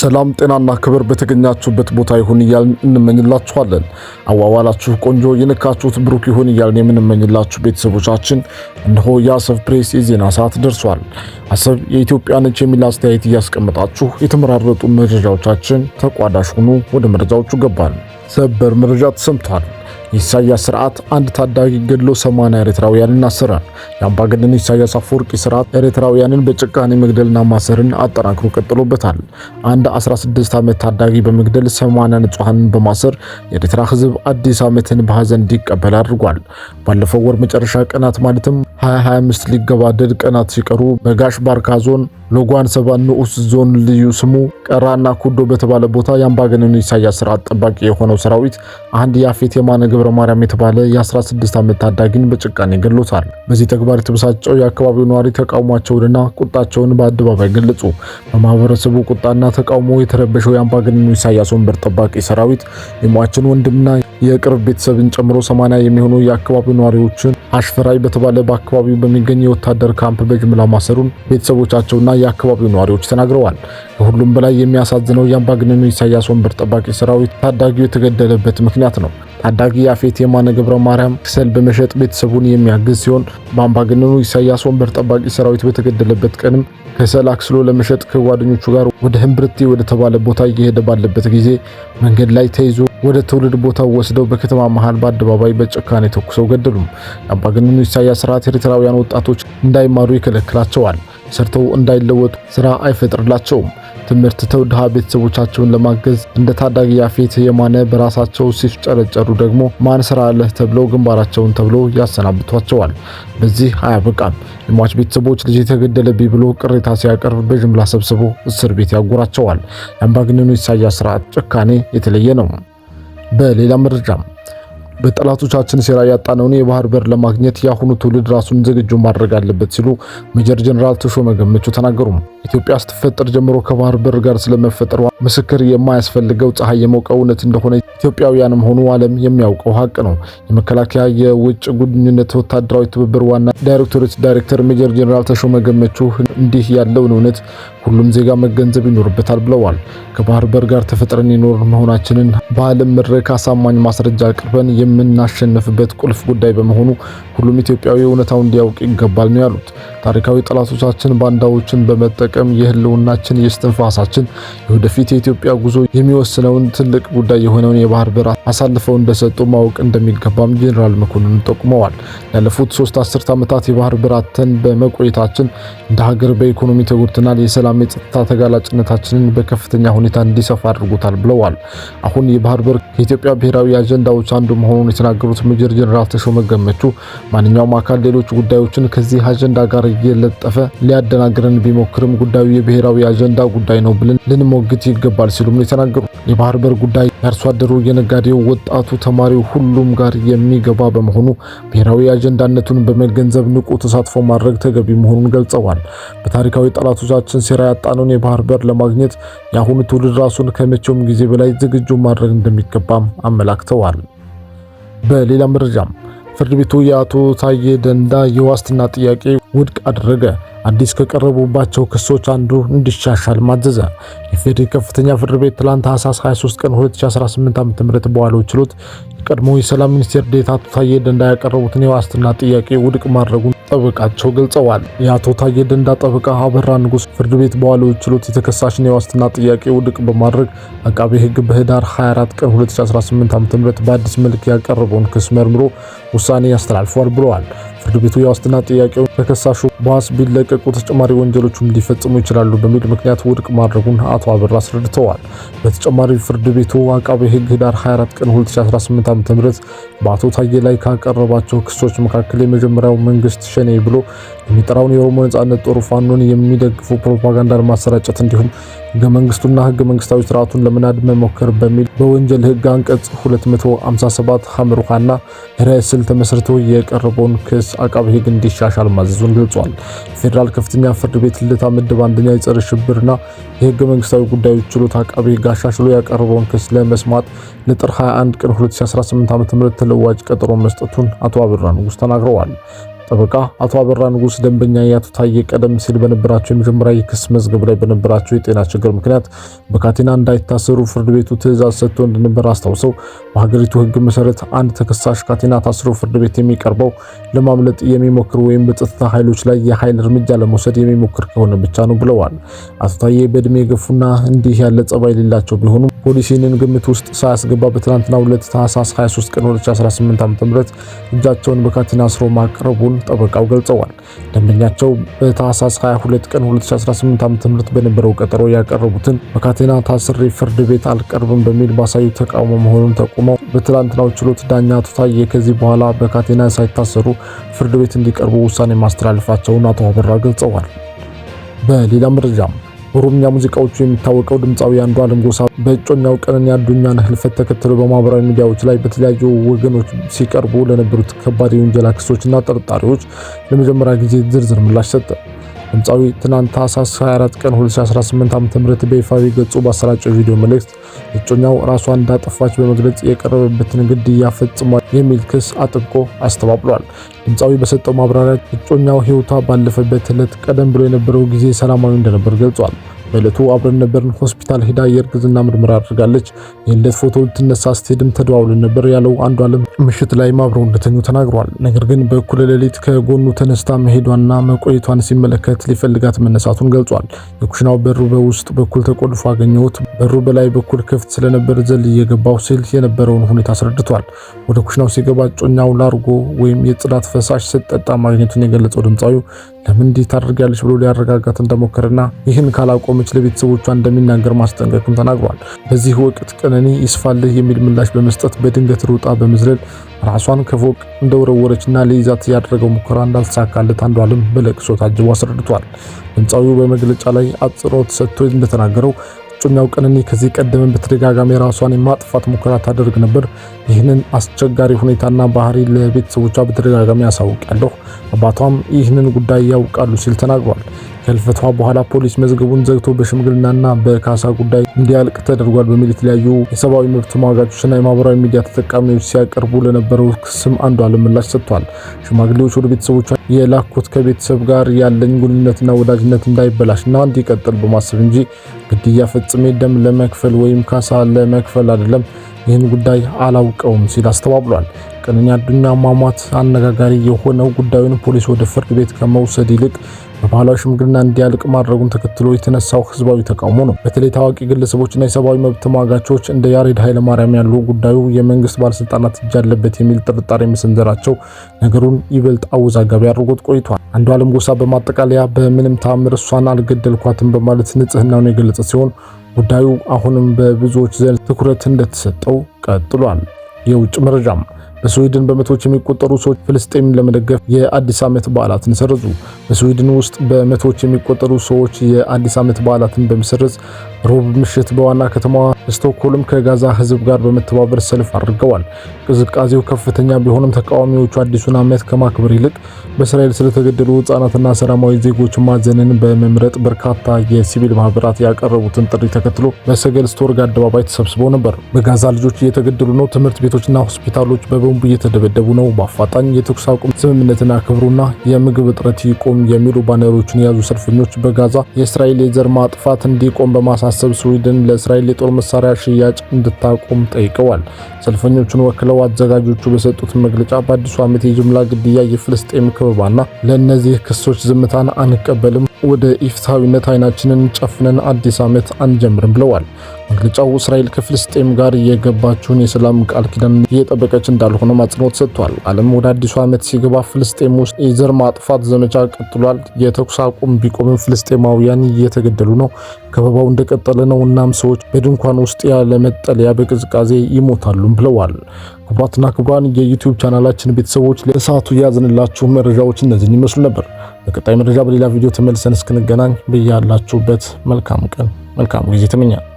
ሰላም ጤናና ክብር በተገኛችሁበት ቦታ ይሁን እያልን እንመኝላችኋለን። አዋዋላችሁ ቆንጆ የነካችሁት ብሩክ ይሁን እያልን የምንመኝላችሁ ቤተሰቦቻችን እነሆ የአሰብ ፕሬስ የዜና ሰዓት ደርሷል። አሰብ የኢትዮጵያ ነች የሚል አስተያየት እያስቀመጣችሁ የተመራረጡ መረጃዎቻችን ተቋዳሽ ሁኑ። ወደ መረጃዎቹ ገባን። ሰበር መረጃ ተሰምቷል። የኢሳያስ ስርዓት አንድ ታዳጊ ገድሎ 80 ኤርትራውያንን አሰረ። የአምባገነን ኢሳያስ አፈወርቂ ስርዓት ኤርትራውያንን በጭካኔ መግደልና ማሰርን አጠናክሮ ቀጥሎበታል። አንድ 16 ዓመት ታዳጊ በመግደል 80 ንጹሃንን በማሰር የኤርትራ ሕዝብ አዲስ ዓመትን በሐዘን እንዲቀበል አድርጓል። ባለፈው ወር መጨረሻ ቀናት ማለትም 2025 ሊገባደድ ቀናት ሲቀሩ በጋሽ ባርካ ዞን ሎጓን ሰባ ንዑስ ዞን ልዩ ስሙ ቀራና ኩዶ በተባለ ቦታ የአምባገነን ኢሳያስ ስርዓት ጠባቂ የሆነው ሰራዊት አንድ ያፌት የማነ ገብረ ማርያም የተባለ የ16 ዓመት ታዳጊን በጭካኔ ገድሎታል። በዚህ ተግባር የተበሳጨው የአካባቢው ነዋሪ ተቃውሟቸውንና ቁጣቸውን በአደባባይ ገለጹ። በማህበረሰቡ ቁጣና ተቃውሞ የተረበሸው የአምባገነኑ ኢሳያስ ወንበር ጠባቂ ሰራዊት የሟችን ወንድምና የቅርብ ቤተሰብን ጨምሮ 80 የሚሆኑ የአካባቢው ነዋሪዎችን አሽፈራይ በተባለ በአካባቢው በሚገኝ የወታደር ካምፕ በጅምላ ማሰሩን ቤተሰቦቻቸውና የአካባቢው ነዋሪዎች ተናግረዋል። ከሁሉም በላይ የሚያሳዝነው የአምባገነኑ ኢሳያስ ወንበር ጠባቂ ሰራዊት ታዳጊው የተገደለበት ምክንያት ነው። ታዳጊ ያፌት የማነ ገብረ ማርያም ክሰል በመሸጥ ቤተሰቡን የሚያግዝ ሲሆን በአምባገነኑ ኢሳያስ ወንበር ጠባቂ ሰራዊት በተገደለበት ቀንም ከሰል አክስሎ ለመሸጥ ከጓደኞቹ ጋር ወደ ህምብርቴ ወደ ተባለ ቦታ እየሄደ ባለበት ጊዜ መንገድ ላይ ተይዞ ወደ ትውልድ ቦታው ወስደው በከተማ መሃል በአደባባይ በጭካኔ ተኩሰው ገደሉም። የአምባገነኑ ኢሳያስ ስርዓት ኤርትራውያን ወጣቶች እንዳይማሩ ይከለክላቸዋል። ሰርተው እንዳይለወጡ ስራ አይፈጥርላቸውም። ትምህርት ተው ድሃ ቤተሰቦቻቸውን ለማገዝ እንደ ታዳጊ ያፌት የማነ በራሳቸው ሲፍጨረጨሩ ደግሞ ማን ስራ አለህ ተብለው ግንባራቸውን ተብለው ያሰናብቷቸዋል። በዚህ አያበቃም። የሟች ቤተሰቦች ልጅ የተገደለብኝ ብሎ ቅሬታ ሲያቀርብ በጅምላ ሰብስቦ እስር ቤት ያጎራቸዋል። የአምባገነኑ ኢሳያስ ስርዓት ጭካኔ የተለየ ነው። በሌላ መረጃም በጠላቶቻችን ሴራ ያጣነውን የባህር በር ለማግኘት የአሁኑ ትውልድ ራሱን ዝግጁ ማድረግ አለበት ሲሉ ሜጀር ጀነራል ተሾመ ገመቹ ተናገሩ። ኢትዮጵያ ስትፈጠር ጀምሮ ከባህር በር ጋር ስለመፈጠሯ ምስክር የማያስፈልገው ፀሐይ የሞቀው እውነት እንደሆነ ኢትዮጵያውያንም ሆኑ ዓለም የሚያውቀው ሀቅ ነው። የመከላከያ የውጭ ግንኙነት ወታደራዊ ትብብር ዋና ዳይሬክቶሬት ዳይሬክተር ሜጀር ጀነራል ተሾመ ገመቹ እንዲህ ያለውን እውነት ሁሉም ዜጋ መገንዘብ ይኖርበታል ብለዋል። ከባህር በር ጋር ተፈጥረን የኖር መሆናችንን በዓለም መድረክ አሳማኝ ማስረጃ አቅርበን የምናሸንፍበት ቁልፍ ጉዳይ በመሆኑ ሁሉም ኢትዮጵያዊ እውነታውን እንዲያውቅ ይገባል ነው ያሉት። ታሪካዊ ጠላቶቻችን ባንዳዎችን በመጠቀም የህልውናችን የስትንፋሳችን የወደፊት የኢትዮጵያ ጉዞ የሚወስነውን ትልቅ ጉዳይ የሆነውን የባህር በር አሳልፈው እንደሰጡ ማወቅ እንደሚገባም ጄኔራል መኮንን ጠቁመዋል። ያለፉት 3 አስርት ዓመታት የባህር በር አጥተን በመቆየታችን እንደ ሀገር በኢኮኖሚ ተጎድተናል። የሰላም የጸጥታ ተጋላጭነታችንን በከፍተኛ ሁኔታ እንዲሰፋ አድርጎታል ብለዋል። አሁን የባህር በር ከኢትዮጵያ ብሔራዊ አጀንዳዎች አንዱ መሆኑን የተናገሩት ሜጀር ጀነራል ተሾመ ገመቹ ማንኛውም አካል ሌሎች ጉዳዮችን ከዚህ አጀንዳ ጋር እየለጠፈ ሊያደናግረን ቢሞክርም ጉዳዩ የብሔራዊ አጀንዳ ጉዳይ ነው ብለን ልንሞግት ይገባል ሲሉም የተናገሩ። የባህር በር ጉዳይ የአርሶ አደሩ፣ የነጋዴው፣ ወጣቱ፣ ተማሪው ሁሉም ጋር የሚገባ በመሆኑ ብሔራዊ አጀንዳነቱን በመገንዘብ ንቁ ተሳትፎ ማድረግ ተገቢ መሆኑን ገልጸዋል። በታሪካዊ ጠላቶቻችን ሴራ ያጣነውን የባህር በር ለማግኘት የአሁኑ ትውልድ ራሱን ከመቼውም ጊዜ በላይ ዝግጁ ማድረግ እንደሚገባም አመላክተዋል። በሌላ መረጃም ፍርድ ቤቱ የአቶ ታዬ ደንዳ የዋስትና ጥያቄ ውድቅ አደረገ። አዲስ ከቀረቡባቸው ክሶች አንዱ እንዲሻሻል ማዘዘ። የፌዴራል ከፍተኛ ፍርድ ቤት ትላንት ታህሳስ 23 ቀን 2018 ዓ.ም በዋለው ችሎት የቀድሞ የሰላም ሚኒስቴር ዴኤታ አቶ ታዬ ደንዳ ያቀረቡትን የዋስትና ጥያቄ ውድቅ ማድረጉን ጠበቃቸው ገልጸዋል። የአቶ ታዬ ደንዳ ጠበቃ አበራ ንጉስ ፍርድ ቤት በዋለው ችሎት የተከሳሽን የዋስትና ጥያቄ ውድቅ በማድረግ አቃቤ ሕግ በህዳር 24 ቀን 2018 ዓ.ም በአዲስ መልክ ያቀረበውን ክስ መርምሮ ውሳኔ ያስተላልፏል ብለዋል። ፍርድ ቤቱ የዋስትና ጥያቄው ተከሳሹ በዋስ ቢለቀቁ ተጨማሪ ወንጀሎችን ሊፈጽሙ ይችላሉ በሚል ምክንያት ውድቅ ማድረጉን አቶ አበራ አስረድተዋል። በተጨማሪ ፍርድ ቤቱ አቃቤ ሕግ ህዳር 24 ቀን 2018 ዓ.ም በአቶ ታዬ ላይ ካቀረባቸው ክሶች መካከል የመጀመሪያው መንግስት ሸኔ ብሎ የሚጠራውን የኦሮሞ ነጻነት ጦር ፋኖን የሚደግፉ ፕሮፓጋንዳን ማሰራጨት እንዲሁም ህገ መንግስቱና ህገ መንግስታዊ ስርዓቱን ለመናድ መሞከር በሚል በወንጀል ህግ አንቀጽ 257 ሐምሩሃና ራስል ተመስርቶ የቀረበውን ክስ አቃቤ ሕግ እንዲሻሻል ማዘዙን ገልጿል። ፌዴራል ከፍተኛ ፍርድ ቤት ልደታ ምድብ አንደኛ የጸረ ሽብርና የህገ መንግስታዊ ጉዳዮች ችሎት አቃቤ ሕግ አሻሽሎ ያቀረበውን ክስ ለመስማት ለጥር 21 ቀን 2018 ዓ.ም ተለዋጭ ቀጠሮ መስጠቱን አቶ አበራ ንጉስ ተናግረዋል። ጠበቃ አቶ አበራ ንጉስ ደንበኛ የአቶ ታዬ ቀደም ሲል በነበራቸው የመጀመሪያ የክስ መዝገብ ላይ በነበራቸው የጤና ችግር ምክንያት በካቴና እንዳይታሰሩ ፍርድ ቤቱ ትዕዛዝ ሰጥቶ እንደነበር አስታውሰው በሀገሪቱ ሕግ መሰረት አንድ ተከሳሽ ካቴና ታስሮ ፍርድ ቤት የሚቀርበው ለማምለጥ የሚሞክር ወይም በጸጥታ ኃይሎች ላይ የኃይል እርምጃ ለመውሰድ የሚሞክር ከሆነ ብቻ ነው ብለዋል። አቶ ታዬ በእድሜ የገፉና እንዲህ ያለ ጸባይ የሌላቸው ቢሆኑ ፖሊሲንን ግምት ውስጥ ሳያስገባ በትናንትናው ዕለት ታህሳስ 23 ቀን 2018 ዓ.ም እጃቸውን በካቴና አስሮ ማቅረቡን ጠበቃው ገልጸዋል። ደንበኛቸው በታህሳስ 22 ቀን 2018 ዓ.ም በነበረው ቀጠሮ ያቀረቡትን በካቴና ታስሬ ፍርድ ቤት አልቀርብም በሚል ባሳዩ ተቃውሞ መሆኑን ጠቁመው በትናንትናው ችሎት ዳኛ አቶ ታዬ ከዚህ በኋላ በካቴና ሳይታሰሩ ፍርድ ቤት እንዲቀርቡ ውሳኔ ማስተላለፋቸውን አቶ አበራ ገልጸዋል። በሌላ መረጃም ኦሮምኛ ሙዚቃዎቹ የሚታወቀው ድምፃዊ አንዱዓለም ጎሳ በእጮኛው ቀነኒ አዱኛን ህልፈት ተከትሎ በማህበራዊ ሚዲያዎች ላይ በተለያዩ ወገኖች ሲቀርቡ ለነበሩት ከባድ የወንጀል ክሶችና ጥርጣሬዎች ለመጀመሪያ ጊዜ ዝርዝር ምላሽ ሰጠ። ድምፃዊ ትናንት ታህሳስ 24 ቀን 2018 ዓ.ም በይፋዊ ገጹ ባሰራጨው ቪዲዮ መልእክት እጮኛው ራሷን እንዳጠፋች በመግለጽ የቀረበበትን ግድያ ፈጽሟል የሚል ክስ አጥብቆ አስተባብሏል። ድምፃዊ በሰጠው ማብራሪያ እጮኛው ህይወቷ ባለፈበት ዕለት ቀደም ብሎ የነበረው ጊዜ ሰላማዊ እንደነበር ገልጿል። በዕለቱ አብረን ነበርን። ሆስፒታል ሄዳ የእርግዝና ምርመራ አድርጋለች። የልደት ፎቶ ልትነሳ ስትሄድም ተደዋውለን ነበር ያለው አንዱዓለም ምሽት ላይ አብረው እንደተኙ ተናግሯል። ነገር ግን በእኩለ ሌሊት ከጎኑ ተነስታ መሄዷና መቆየቷን ሲመለከት ሊፈልጋት መነሳቱን ገልጿል። የኩሽናው በሩ በውስጥ በኩል ተቆልፎ አገኘሁት። በሩ በላይ በኩል ክፍት ስለነበር ዘል እየገባው ሲል የነበረውን ሁኔታ አስረድቷል። ወደ ኩሽናው ሲገባ እጮኛው ላርጎ ወይም የጽዳት ፈሳሽ ስትጠጣ ማግኘቱን የገለጸው ድምፃዊው ለምን እንዲህ ታደርጋለች ብሎ ሊያረጋጋት እንደሞከረና ይህን ካላቆመች ለቤተሰቦቿ እንደሚናገር ማስጠንቀቅም ተናግሯል። በዚህ ወቅት ቀነኒ ይስፋልህ የሚል ምላሽ በመስጠት በድንገት ሮጣ በመዝለል ራሷን ከፎቅ እንደወረወረችና ለይዛት ያደረገው ሙከራ እንዳልተሳካለት አንዱዓለም በለቅሶ ታጅቦ አስረድቷል። ድምፃዊው በመግለጫ ላይ አጽንኦት ሰጥቶ እንደተናገረው እጮኛው ቀነኒ ከዚህ ቀደም በተደጋጋሚ ራሷን የማጥፋት ሙከራ ታደርግ ነበር። ይህንን አስቸጋሪ ሁኔታና ባህሪ ለቤተሰቦቿ በተደጋጋሚ ያሳውቃለሁ። አባቷም ይህንን ጉዳይ ያውቃሉ ሲል ተናግሯል። ከህልፈቷ በኋላ ፖሊስ መዝገቡን ዘግቶ በሽምግልናና በካሳ ጉዳይ እንዲያልቅ ተደርጓል በሚል የተለያዩ የሰብአዊ መብት ተሟጋቾችና የማህበራዊ ሚዲያ ተጠቃሚዎች ሲያቀርቡ ለነበረው ክስም አንዱዓለም ምላሽ ሰጥቷል። ሽማግሌዎች ወደ ቤተሰቦቿ የላኩት ከቤተሰብ ጋር ያለኝ ግንኙነትና ወዳጅነት እንዳይበላሽና እንዲቀጥል በማሰብ እንጂ ግድያ ፈጽሜ ደም ለመክፈል ወይም ካሳ ለመክፈል አይደለም፣ ይህን ጉዳይ አላውቀውም ሲል አስተባብሏል። ቀነኒ አዱኛ ማሟት አነጋጋሪ የሆነው ጉዳዩን ፖሊስ ወደ ፍርድ ቤት ከመውሰድ ይልቅ በባህላዊ ሽምግልና እንዲያልቅ ማድረጉን ተከትሎ የተነሳው ህዝባዊ ተቃውሞ ነው። በተለይ ታዋቂ ግለሰቦችና የሰብአዊ መብት ተሟጋቾች እንደ ያሬድ ኃይለማርያም ያሉ ጉዳዩ የመንግስት ባለስልጣናት እጅ አለበት የሚል ጥርጣሬ መሰንዘራቸው ነገሩን ይበልጥ አወዛጋቢ አድርጎት ቆይቷል። አንዱዓለም ጎሳ በማጠቃለያ በምንም ተአምር እሷን አልገደልኳትም በማለት ንጽህናውን የገለጸ ሲሆን ጉዳዩ አሁንም በብዙዎች ዘንድ ትኩረት እንደተሰጠው ቀጥሏል። የውጭ መረጃም በስዊድን በመቶዎች የሚቆጠሩ ሰዎች ፍልስጤምን ለመደገፍ የአዲስ ዓመት በዓላትን ሰረዙ። በስዊድን ውስጥ በመቶዎች የሚቆጠሩ ሰዎች የአዲስ ዓመት በዓላትን በመሰረዝ ሮብ ምሽት በዋና ከተማዋ ስቶክሆልም ከጋዛ ህዝብ ጋር በመተባበር ሰልፍ አድርገዋል። ቅዝቃዜው ከፍተኛ ቢሆንም ተቃዋሚዎቹ አዲሱን ዓመት ከማክበር ይልቅ በእስራኤል ስለተገደሉ ህጻናትና ሰላማዊ ዜጎች ማዘንን በመምረጥ በርካታ የሲቪል ማህበራት ያቀረቡትን ጥሪ ተከትሎ በሰገልስቶርግ አደባባይ ተሰብስበው ነበር። በጋዛ ልጆች እየተገደሉ ነው፣ ትምህርት ቤቶችና ሆስፒታሎች በቦምብ እየተደበደቡ ነው፣ በአፋጣኝ የተኩስ አቁም ስምምነትን አክብሩና የምግብ እጥረት ይቆም የሚሉ ባነሮችን የያዙ ሰልፈኞች በጋዛ የእስራኤል የዘር ማጥፋት እንዲቆም በማሳሰብ ስዊድን ለእስራኤል የጦር መሳሪያ ሽያጭ እንድታቆም ጠይቀዋል። ሰልፈኞቹን ወክለው አዘጋጆቹ በሰጡት መግለጫ በአዲሱ ዓመት የጅምላ ግድያ፣ የፍልስጤም ከበባና ለእነዚህ ክሶች ዝምታን አንቀበልም፣ ወደ ኢፍትሐዊነት አይናችንን ጨፍነን አዲስ ዓመት አንጀምርም ብለዋል። መግለጫው እስራኤል ከፍልስጤም ጋር የገባችውን የሰላም ቃል ኪዳን እየጠበቀች እንዳልሆነ አጽንኦት ሰጥቷል። ዓለም ወደ አዲሱ ዓመት ሲገባ ፍልስጤም ውስጥ የዘር ማጥፋት ዘመቻ ቀጥሏል። የተኩስ አቁም ቢቆምም ፍልስጤማውያን እየተገደሉ ነው። ከበባው እንደቀጠለ ነው። እናም ሰዎች በድንኳን ውስጥ ያለ መጠለያ በቅዝቃዜ ይሞታሉ ብለዋል። ክቡራትና ክቡራን የዩቲዩብ ቻናላችን ቤተሰቦች ለሰዓቱ ያዝንላችሁ መረጃዎች እነዚህን ይመስሉ ነበር። በቀጣይ መረጃ በሌላ ቪዲዮ ተመልሰን እስክንገናኝ በያላችሁበት መልካም ቀን መልካም ጊዜ ተመኛለሁ።